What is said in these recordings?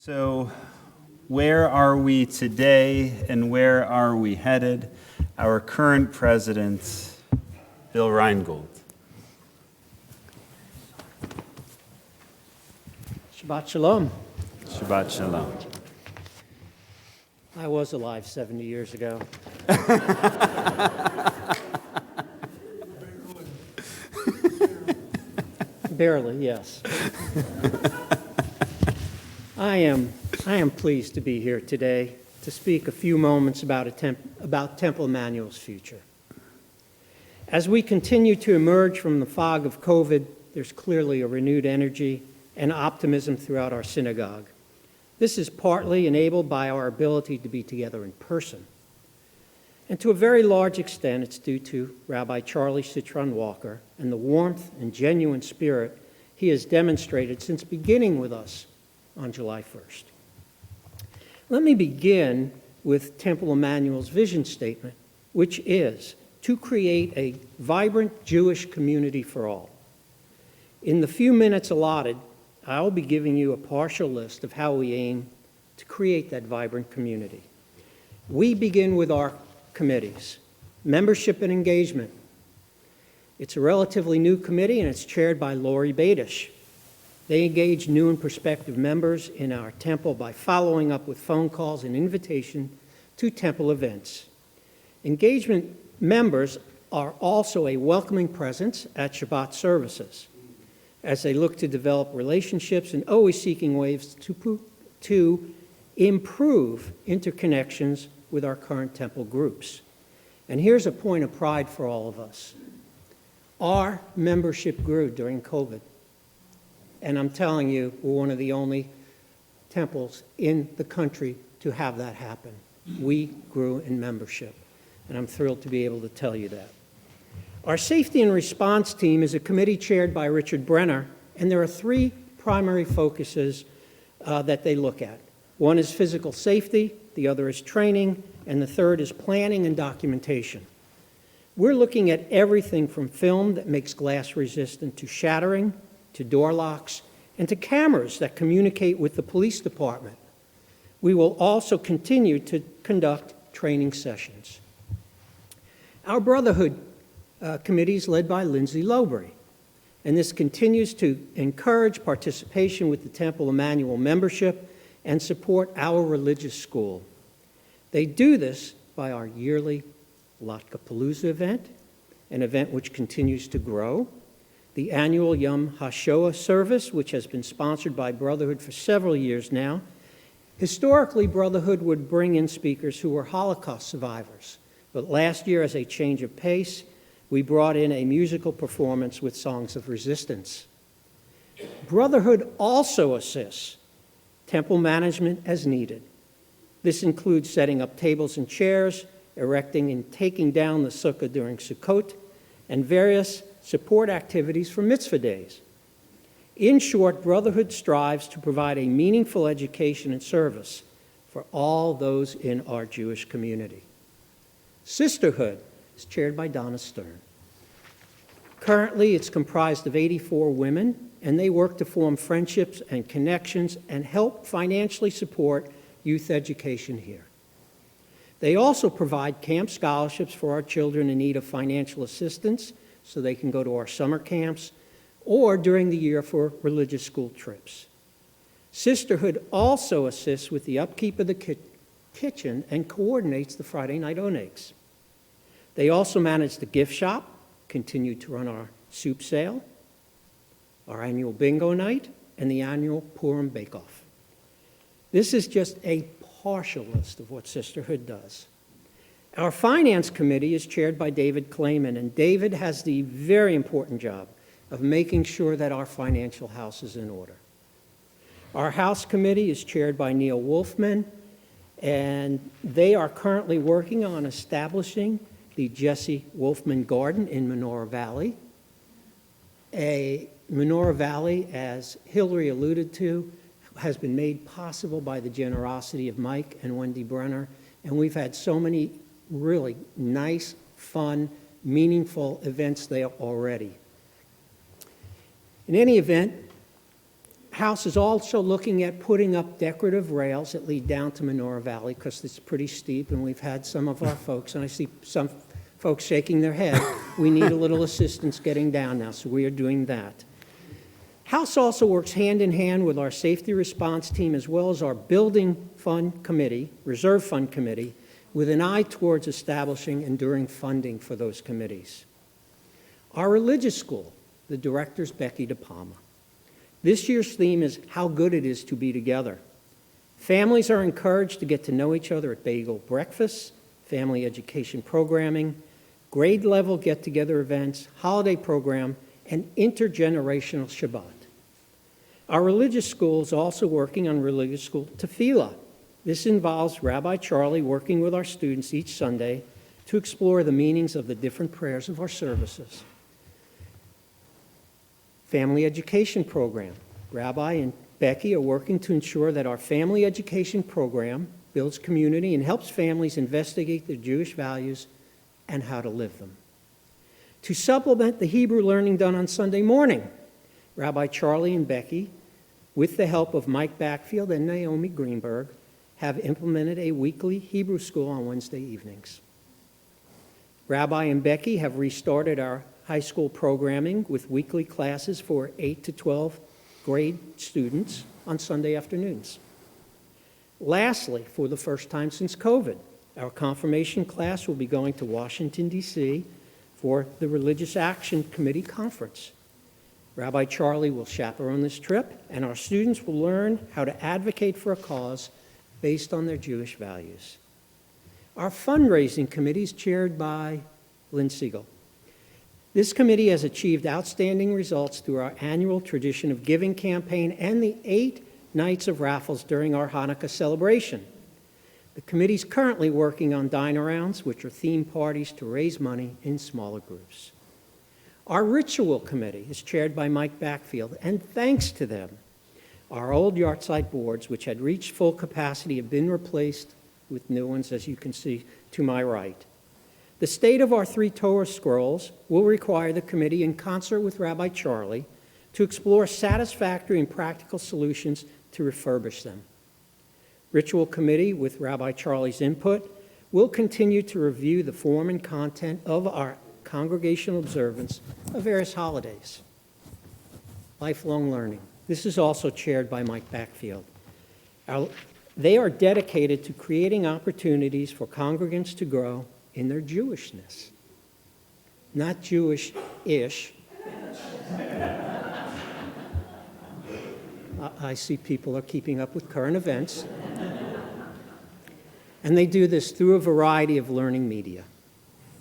So, where are we today and where are we headed? Our current president, Bill Reingold. Shabbat Shalom. Shabbat Shalom. I was alive 70 years ago. Barely, yes. I am pleased to be here today to speak a few moments about Temple Emanuel's future. As we continue to emerge from the fog of COVID, there's clearly a renewed energy and optimism throughout our synagogue. This is partly enabled by our ability to be together in person. And to a very large extent, it's due to Rabbi Charlie Cytron-Walker and the warmth and genuine spirit he has demonstrated since beginning with us on July 1st. Let me begin with Temple Emanuel's vision statement, which is to create a vibrant Jewish community for all. In the few minutes allotted, I'll be giving you a partial list of how we aim to create that vibrant community. We begin with our committees, membership and engagement. It's a relatively new committee and it's chaired by Lori Badish. They engage new and prospective members in our temple by following up with phone calls and invitation to temple events. Engagement members are also a welcoming presence at Shabbat services as they look to develop relationships and always seeking ways to improve interconnections with our current temple groups. And here's a point of pride for all of us. Our membership grew during COVID. And I'm telling you, we're one of the only temples in the country to have that happen. We grew in membership, and I'm thrilled to be able to tell you that. Our safety and response team is a committee chaired by Richard Brenner, and there are three primary focuses that they look at. One is physical safety, the other is training, and the third is planning and documentation. We're looking at everything from film that makes glass resistant to shattering, to door locks, and to cameras that communicate with the police department. We will also continue to conduct training sessions. Our Brotherhood committee is led by Lindsay Lowbury, and this continues to encourage participation with the Temple Emanuel membership and support our religious school. They do this by our yearly Latkapalooza event, an event which continues to grow, the annual Yom HaShoah service, which has been sponsored by Brotherhood for several years now. Historically, Brotherhood would bring in speakers who were Holocaust survivors. But last year, as a change of pace, we brought in a musical performance with songs of resistance. Brotherhood also assists temple management as needed. This includes setting up tables and chairs, erecting and taking down the sukkah during Sukkot, and various support activities for mitzvah days. In short, Brotherhood strives to provide a meaningful education and service for all those in our Jewish community. Sisterhood is chaired by Donna Stern. Currently, it's comprised of 84 women, and they work to form friendships and connections and help financially support youth education here. They also provide camp scholarships for our children in need of financial assistance so they can go to our summer camps, or during the year for religious school trips. Sisterhood also assists with the upkeep of the kitchen and coordinates the Friday night onegs. They also manage the gift shop, continue to run our soup sale, our annual bingo night, and the annual Purim bake-off. This is just a partial list of what Sisterhood does. Our finance committee is chaired by David Clayman, and David has the very important job of making sure that our financial house is in order. Our house committee is chaired by Neil Wolfman, and they are currently working on establishing the Jesse Wolfman Garden in Menorah Valley. Menorah Valley, as Hillary alluded to, has been made possible by the generosity of Mike and Wendy Brenner, and we've had so many really nice, fun, meaningful events there already. In any event, House is also looking at putting up decorative rails that lead down to Menorah Valley because it's pretty steep, and we've had some of our folks, and I see some folks shaking their head. We need a little assistance getting down now, so we are doing that. House also works hand in hand with our safety response team as well as our building fund committee, reserve fund committee, with an eye towards establishing enduring funding for those committees. Our religious school, the director's Becky DePalma. This year's theme is how good it is to be together. Families are encouraged to get to know each other at bagel breakfasts, family education programming, grade level get-together events, holiday program, and intergenerational Shabbat. Our religious school is also working on religious school tefillah. This involves Rabbi Charlie working with our students each Sunday to explore the meanings of the different prayers of our services. Family education program. Rabbi and Becky are working to ensure that our family education program builds community and helps families investigate their Jewish values and how to live them. To supplement the Hebrew learning done on Sunday morning, Rabbi Charlie and Becky, with the help of Mike Backfield and Naomi Greenberg, have implemented a weekly Hebrew school on Wednesday evenings. Rabbi and Becky have restarted our high school programming with weekly classes for 8 to 12 grade students on Sunday afternoons. Lastly, for the first time since COVID, our confirmation class will be going to Washington, D.C. for the Religious Action Committee Conference. Rabbi Charlie will chaperone this trip, and our students will learn how to advocate for a cause based on their Jewish values. Our fundraising committee is chaired by Lynn Siegel. This committee has achieved outstanding results through our annual Tradition of Giving campaign and the 8 nights of raffles during our Hanukkah celebration. The committee is currently working on dine-arounds, which are theme parties to raise money in smaller groups. Our ritual committee is chaired by Mike Backfield, and thanks to them, our old yahrzeit boards, which had reached full capacity, have been replaced with new ones, as you can see to my right. The state of our 3 Torah scrolls will require the committee, in concert with Rabbi Charlie, to explore satisfactory and practical solutions to refurbish them. Ritual committee, with Rabbi Charlie's input, will continue to review the form and content of our congregational observance of various holidays. Lifelong learning. This is also chaired by Mike Backfield. They are dedicated to creating opportunities for congregants to grow in their Jewishness. Not Jewish-ish. I see people are keeping up with current events. And they do this through a variety of learning media.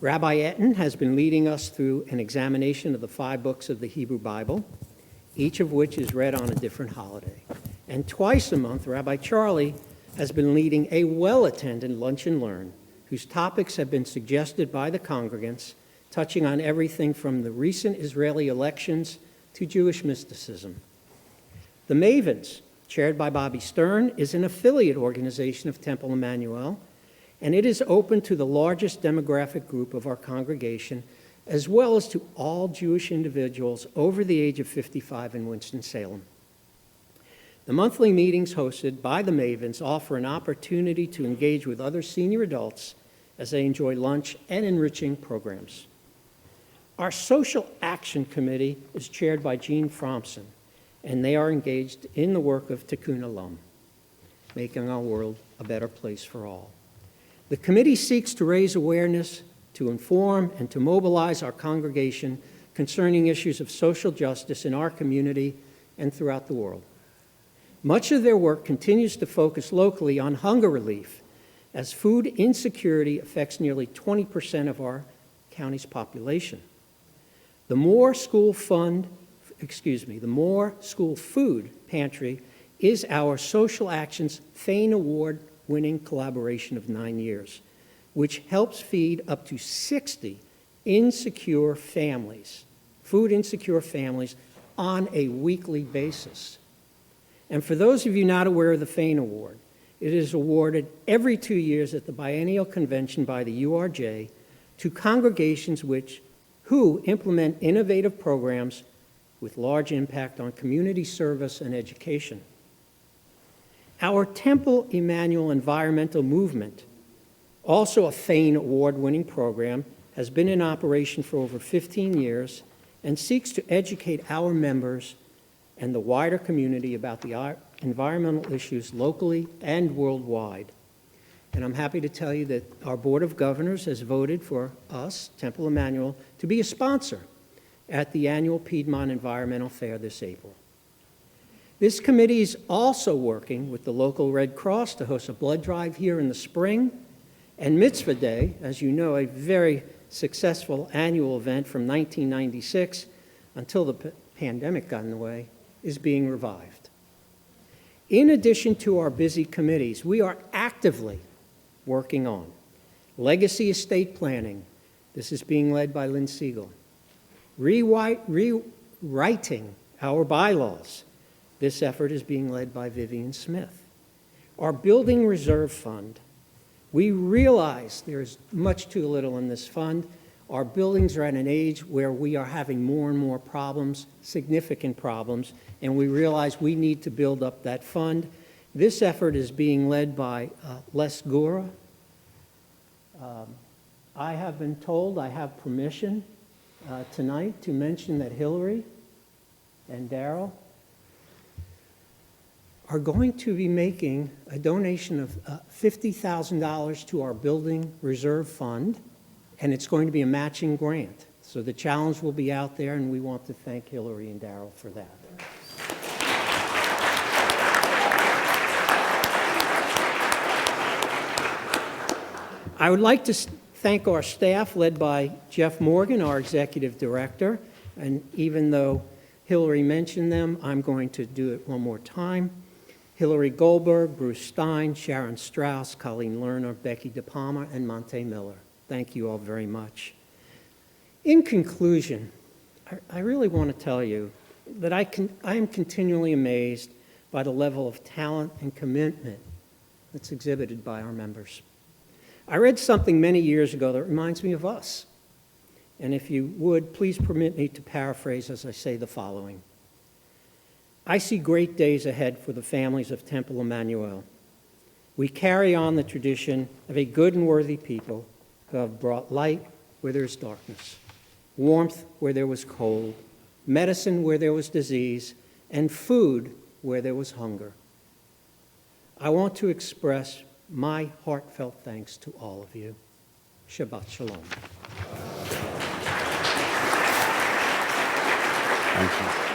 Rabbi Etten has been leading us through an examination of the 5 books of the Hebrew Bible, each of which is read on a different holiday. And twice a month, Rabbi Charlie has been leading a well-attended lunch and learn, whose topics have been suggested by the congregants, touching on everything from the recent Israeli elections to Jewish mysticism. The Mavens, chaired by Bobby Stern, is an affiliate organization of Temple Emanuel, and it is open to the largest demographic group of our congregation, as well as to all Jewish individuals over the age of 55 in Winston-Salem. The monthly meetings hosted by the Mavens offer an opportunity to engage with other senior adults as they enjoy lunch and enriching programs. Our Social Action Committee is chaired by Gene Fromson, and they are engaged in the work of Tikkun Olam, making our world a better place for all. The committee seeks to raise awareness, to inform, and to mobilize our congregation concerning issues of social justice in our community and throughout the world. Much of their work continues to focus locally on hunger relief, as food insecurity affects nearly 20% of our county's population. The More School Food Pantry is our Social Action's FANE Award-winning collaboration of 9 years, which helps feed up to 60 insecure families, food insecure families, on a weekly basis. And for those of you not aware of the FANE Award, it is awarded every 2 years at the biennial convention by the URJ to congregations who implement innovative programs with large impact on community service and education. Our Temple Emanuel environmental movement, also a FANE award-winning program, has been in operation for over 15 years and seeks to educate our members and the wider community about the environmental issues locally and worldwide. And I'm happy to tell you that our Board of Governors has voted for us, Temple Emanuel, to be a sponsor at the annual Piedmont Environmental Fair this April. This committee is also working with the local Red Cross to host a blood drive here in the spring, and Mitzvah Day, as you know, a very successful annual event from 1996 until the pandemic got in the way, is being revived. In addition to our busy committees, we are actively working on legacy estate planning. This is being led by Lynn Siegel. Rewriting our bylaws. This effort is being led by Vivian Smith. Our Building Reserve Fund. We realize there is much too little in this fund. Our buildings are at an age where we are having more and more problems, significant problems, and we realize we need to build up that fund. This effort is being led by Les Gura. I have been told I have permission tonight to mention that Hillary and Darrell are going to be making a donation of $50,000 to our Building Reserve Fund, and it's going to be a matching grant. So the challenge will be out there, and we want to thank Hillary and Darrell for that. I would like to thank our staff, led by Jeff Morgan, our executive director, and even though Hillary mentioned them, I'm going to do it one more time. Hillary Goldberg, Bruce Stein, Sharon Strauss, Colleen Lerner, Becky DePalma, and Monte Miller. Thank you all very much. In conclusion, I really want to tell you that I am continually amazed by the level of talent and commitment that's exhibited by our members. I read something many years ago that reminds me of us. And if you would, please permit me to paraphrase as I say the following. I see great days ahead for the families of Temple Emanuel. We carry on the tradition of a good and worthy people who have brought light where there is darkness, warmth where there was cold, medicine where there was disease, and food where there was hunger. I want to express my heartfelt thanks to all of you. Shabbat Shalom. Thank you.